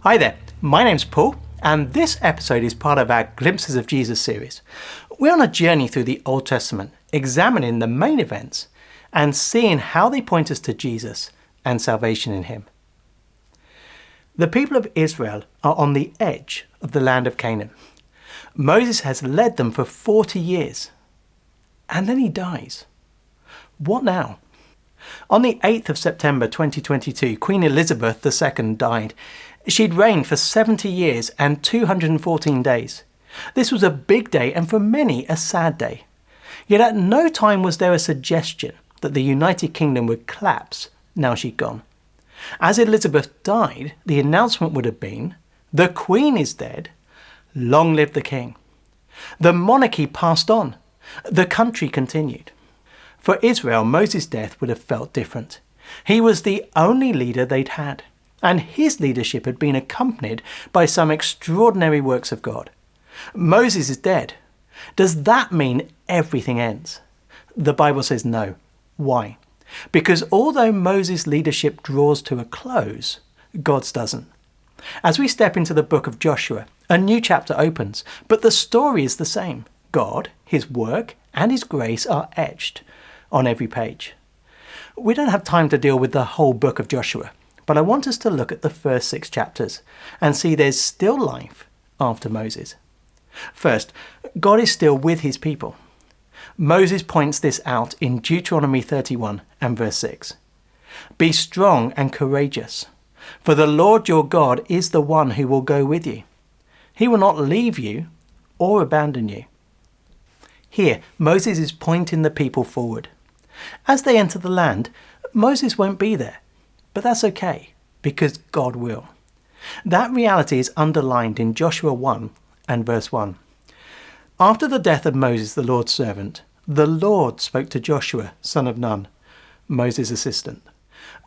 Hi there, my name's Paul, and this episode is part of our Glimpses of Jesus series. We're on a journey through the Old Testament, examining the main events and seeing how they point us to Jesus and salvation in him. The people of Israel are on the edge of the land of Canaan. Moses has led them for 40 years, and then he dies. What now? On the 8th of September 2022, Queen Elizabeth II died. She'd reigned for 70 years and 214 days. This was a big day and for many a sad day. Yet at no time was there a suggestion that the United Kingdom would collapse now she'd gone. As Elizabeth died, the announcement would have been, the Queen is dead, long live the King. The monarchy passed on, the country continued. For Israel, Moses' death would have felt different. He was the only leader they'd had, and his leadership had been accompanied by some extraordinary works of God. Moses is dead. Does that mean everything ends? The Bible says no. Why? Because although Moses' leadership draws to a close, God's doesn't. As we step into the book of Joshua, a new chapter opens, but the story is the same. God, his work, and his grace are etched on every page. We don't have time to deal with the whole book of Joshua, but I want us to look at the first 6 chapters and see there's still life after Moses. First, God is still with his people. Moses points this out in Deuteronomy 31 and verse 6. Be strong and courageous, for the Lord your God is the one who will go with you. He will not leave you or abandon you. Here, Moses is pointing the people forward. As they enter the land, Moses won't be there, but that's okay, because God will. That reality is underlined in Joshua 1 and verse 1. After the death of Moses, the Lord's servant, the Lord spoke to Joshua, son of Nun, Moses' assistant.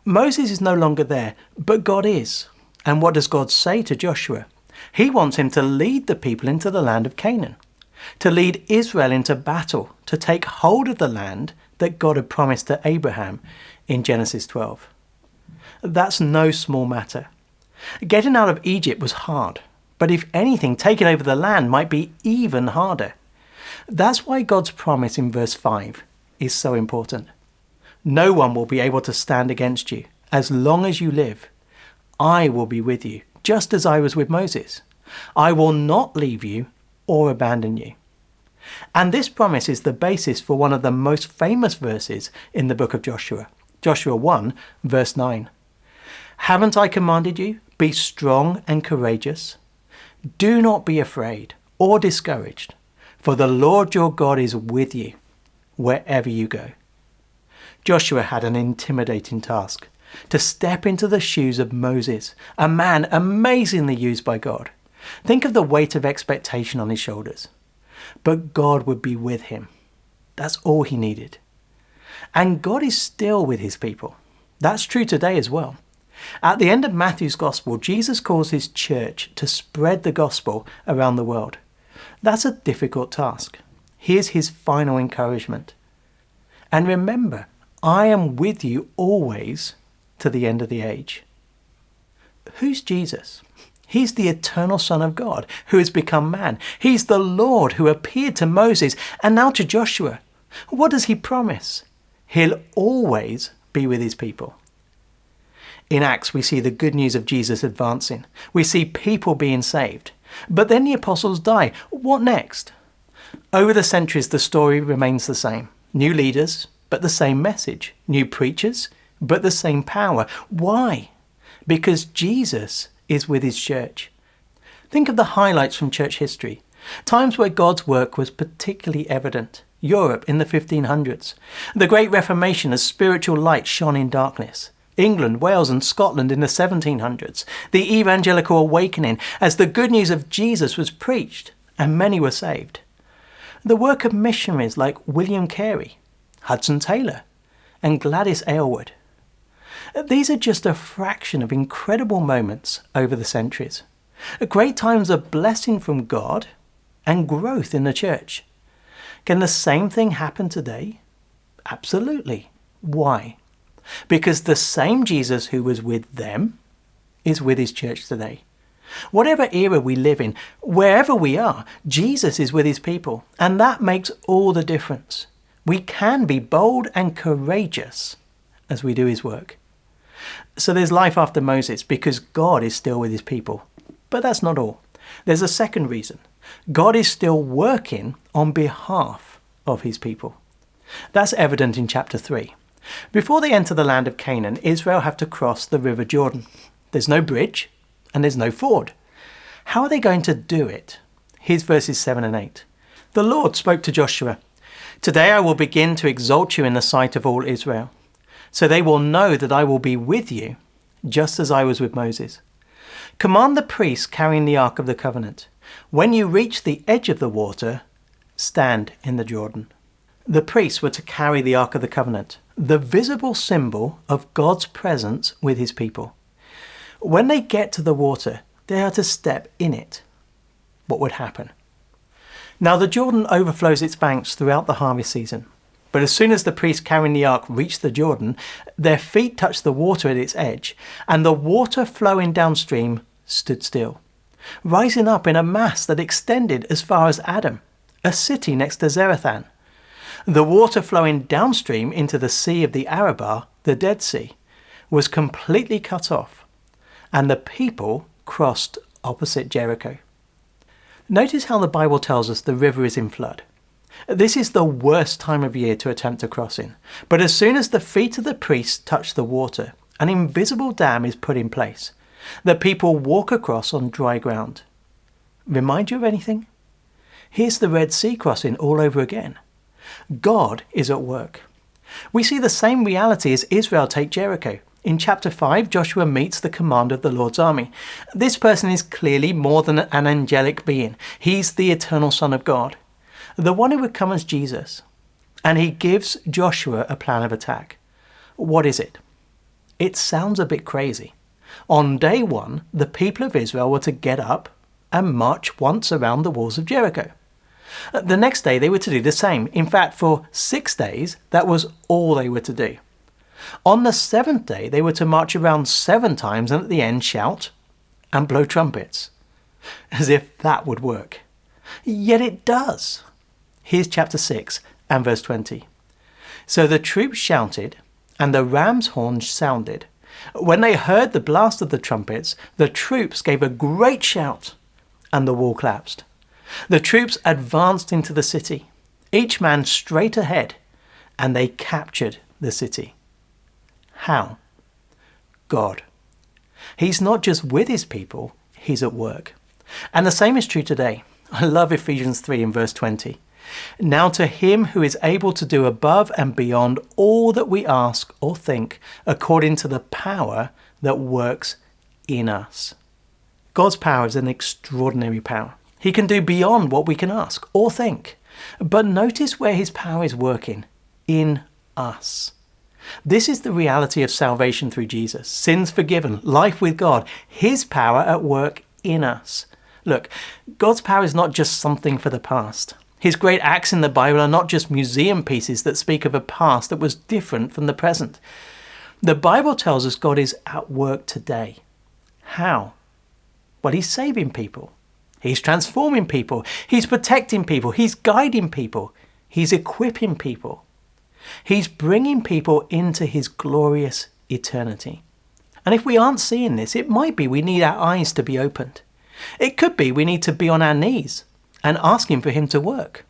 Moses is no longer there, but God is. And what does God say to Joshua? He wants him to lead the people into the land of Canaan, to lead Israel into battle, to take hold of the land that God had promised to Abraham in Genesis 12. That's no small matter. Getting out of Egypt was hard, but if anything, taking over the land might be even harder. That's why God's promise in verse 5 is so important. No one will be able to stand against you. As long as you live, I will be with you, just as I was with Moses. I will not leave you or abandon you. And this promise is the basis for one of the most famous verses in the book of Joshua. Joshua 1, verse 9. Haven't I commanded you? Be strong and courageous. Do not be afraid or discouraged, for the Lord your God is with you wherever you go. Joshua had an intimidating task, to step into the shoes of Moses, a man amazingly used by God. Think of the weight of expectation on his shoulders. But God would be with him. That's all he needed. And God is still with his people. That's true today as well. At the end of Matthew's gospel, Jesus calls his church to spread the gospel around the world. That's a difficult task. Here's his final encouragement. And remember, I am with you always to the end of the age. Who's Jesus? He's the eternal Son of God who has become man. He's the Lord who appeared to Moses and now to Joshua. What does he promise? He'll always be with his people. In Acts, we see the good news of Jesus advancing. We see people being saved. But then the apostles die. What next? Over the centuries, the story remains the same. New leaders, but the same message. New preachers, but the same power. Why? Because Jesus is with his church. Think of the highlights from church history. Times where God's work was particularly evident. Europe in the 1500s. The Great Reformation as spiritual light shone in darkness. England, Wales and Scotland in the 1700s. The Evangelical Awakening as the good news of Jesus was preached and many were saved. The work of missionaries like William Carey, Hudson Taylor and Gladys Aylward. These are just a fraction of incredible moments over the centuries. Great times of blessing from God and growth in the church. Can the same thing happen today? Absolutely. Why? Because the same Jesus who was with them is with his church today. Whatever era we live in, wherever we are, Jesus is with his people, and that makes all the difference. We can be bold and courageous as we do his work. So there's life after Moses because God is still with his people. But that's not all. There's a second reason. God is still working on behalf of his people. That's evident in chapter 3. Before they enter the land of Canaan, Israel have to cross the river Jordan. There's no bridge and there's no ford. How are they going to do it? Here's verses 7 and 8. The Lord spoke to Joshua, "Today I will begin to exalt you in the sight of all Israel, so they will know that I will be with you, just as I was with Moses. Command the priests carrying the Ark of the Covenant. When you reach the edge of the water, stand in the Jordan." The priests were to carry the Ark of the Covenant, the visible symbol of God's presence with his people. When they get to the water, they are to step in it. What would happen? Now the Jordan overflows its banks throughout the harvest season. But as soon as the priests carrying the ark reached the Jordan, their feet touched the water at its edge, and the water flowing downstream stood still, rising up in a mass that extended as far as Adam, a city next to Zarethan. The water flowing downstream into the Sea of the Arabah, the Dead Sea, was completely cut off, and the people crossed opposite Jericho. Notice how the Bible tells us the river is in flood. This is the worst time of year to attempt a crossing, but as soon as the feet of the priests touch the water, an invisible dam is put in place. The people walk across on dry ground. Remind you of anything? Here's the Red Sea crossing all over again. God is at work. We see the same reality as Israel take Jericho. In chapter 5, Joshua meets the commander of the Lord's army. This person is clearly more than an angelic being. He's the eternal Son of God, the one who would come as Jesus. And he gives Joshua a plan of attack. What is it? It sounds a bit crazy. On day 1, the people of Israel were to get up and march once around the walls of Jericho. The next day they were to do the same. In fact, for 6 days, that was all they were to do. On the 7th day, they were to march around 7 times and at the end shout and blow trumpets. As if that would work. Yet it does. Here's chapter 6 and verse 20. So the troops shouted and the ram's horn sounded. When they heard the blast of the trumpets, the troops gave a great shout and the wall collapsed. The troops advanced into the city, each man straight ahead, and they captured the city. How? God. He's not just with his people, he's at work. And the same is true today. I love Ephesians 3 in verse 20. Now to him who is able to do above and beyond all that we ask or think, according to the power that works in us. God's power is an extraordinary power. He can do beyond what we can ask or think. But notice where his power is working. In us. This is the reality of salvation through Jesus. Sins forgiven, life with God, his power at work in us. Look, God's power is not just something for the past. His great acts in the Bible are not just museum pieces that speak of a past that was different from the present. The Bible tells us God is at work today. How? Well, he's saving people. He's transforming people. He's protecting people. He's guiding people. He's equipping people. He's bringing people into his glorious eternity. And if we aren't seeing this, it might be we need our eyes to be opened. It could be we need to be on our knees and asking for him to work.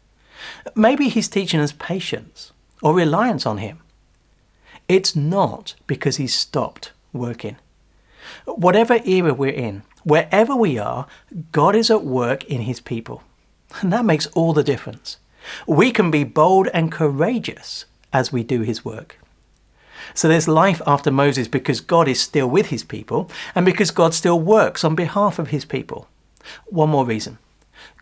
Maybe he's teaching us patience or reliance on him. It's not because he's stopped working. Whatever era we're in, wherever we are, God is at work in his people. And that makes all the difference. We can be bold and courageous as we do his work. So there's life after Moses because God is still with his people and because God still works on behalf of his people. One more reason.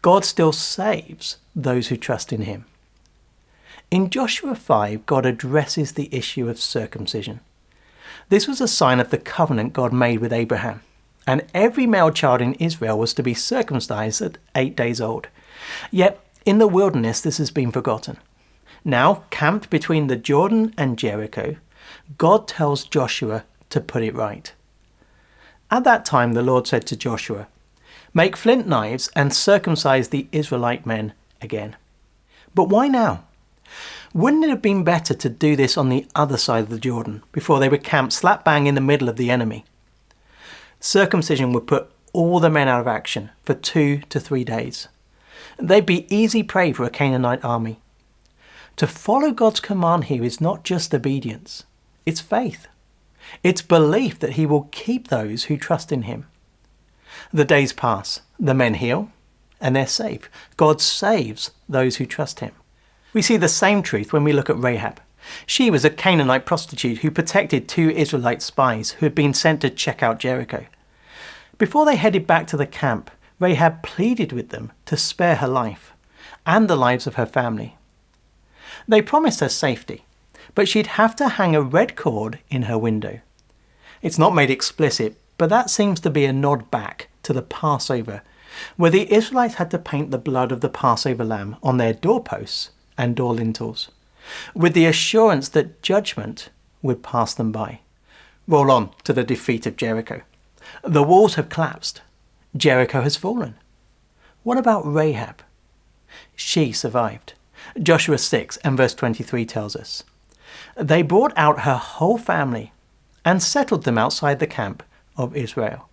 God still saves those who trust in him. In Joshua 5, God addresses the issue of circumcision. This was a sign of the covenant God made with Abraham, and every male child in Israel was to be circumcised at 8 days old. Yet in the wilderness this has been forgotten. Now, camped between the Jordan and Jericho, God tells Joshua to put it right. At that time the Lord said to Joshua, make flint knives and circumcise the Israelite men again. But why now? Wouldn't it have been better to do this on the other side of the Jordan, before they were camped slap bang in the middle of the enemy? Circumcision would put all the men out of action for 2 to 3 days. They'd be easy prey for a Canaanite army. To follow God's command here is not just obedience, it's faith. It's belief that he will keep those who trust in him. The days pass, the men heal, and they're safe. God saves those who trust him. We see the same truth when we look at Rahab. She was a Canaanite prostitute who protected 2 Israelite spies who had been sent to check out Jericho. Before they headed back to the camp, Rahab pleaded with them to spare her life and the lives of her family. They promised her safety, but she'd have to hang a red cord in her window. It's not made explicit, but that seems to be a nod back to the Passover, where the Israelites had to paint the blood of the Passover lamb on their doorposts and door lintels, with the assurance that judgment would pass them by. Roll on to the defeat of Jericho. The walls have collapsed. Jericho has fallen. What about Rahab? She survived. Joshua 6 and verse 23 tells us, "They brought out her whole family and settled them outside the camp of Israel."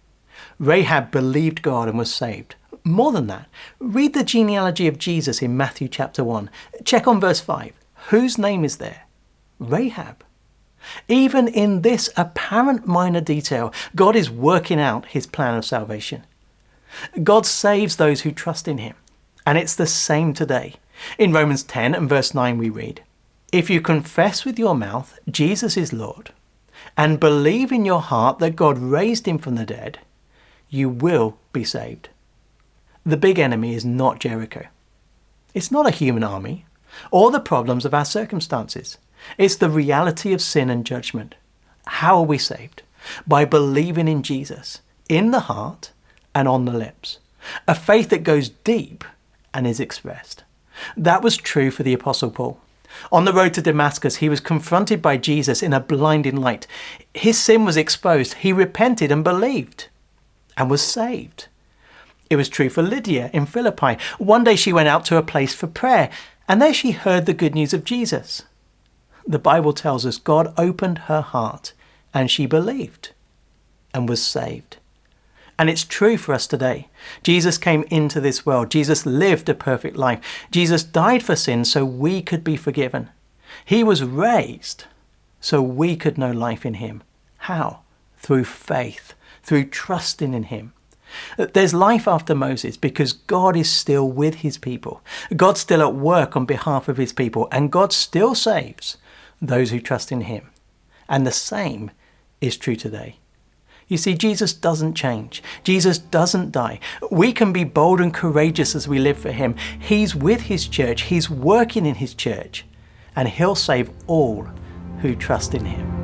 Rahab believed God and was saved. More than that, read the genealogy of Jesus in Matthew chapter 1. Check on verse 5. Whose name is there? Rahab. Even in this apparent minor detail, God is working out his plan of salvation. God saves those who trust in him, and it's the same today. In Romans 10 and verse 9 we read, "If you confess with your mouth Jesus is Lord, and believe in your heart that God raised him from the dead, you will be saved." The big enemy is not Jericho. It's not a human army or the problems of our circumstances. It's the reality of sin and judgment. How are we saved? By believing in Jesus, in the heart and on the lips. A faith that goes deep and is expressed. That was true for the Apostle Paul. On the road to Damascus, he was confronted by Jesus in a blinding light. His sin was exposed. He repented and believed and was saved. It was true for Lydia in Philippi. One day she went out to a place for prayer, and there she heard the good news of Jesus. The Bible tells us God opened her heart, and she believed and was saved. And it's true for us today. Jesus came into this world. Jesus lived a perfect life. Jesus died for sin so we could be forgiven. He was raised so we could know life in him. How? Through faith, through trusting in him. There's life after Moses because God is still with his people. God's still at work on behalf of his people, and God still saves those who trust in him. And the same is true today. You see, Jesus doesn't change. Jesus doesn't die. We can be bold and courageous as we live for him. He's with his church. He's working in his church, and he'll save all who trust in him.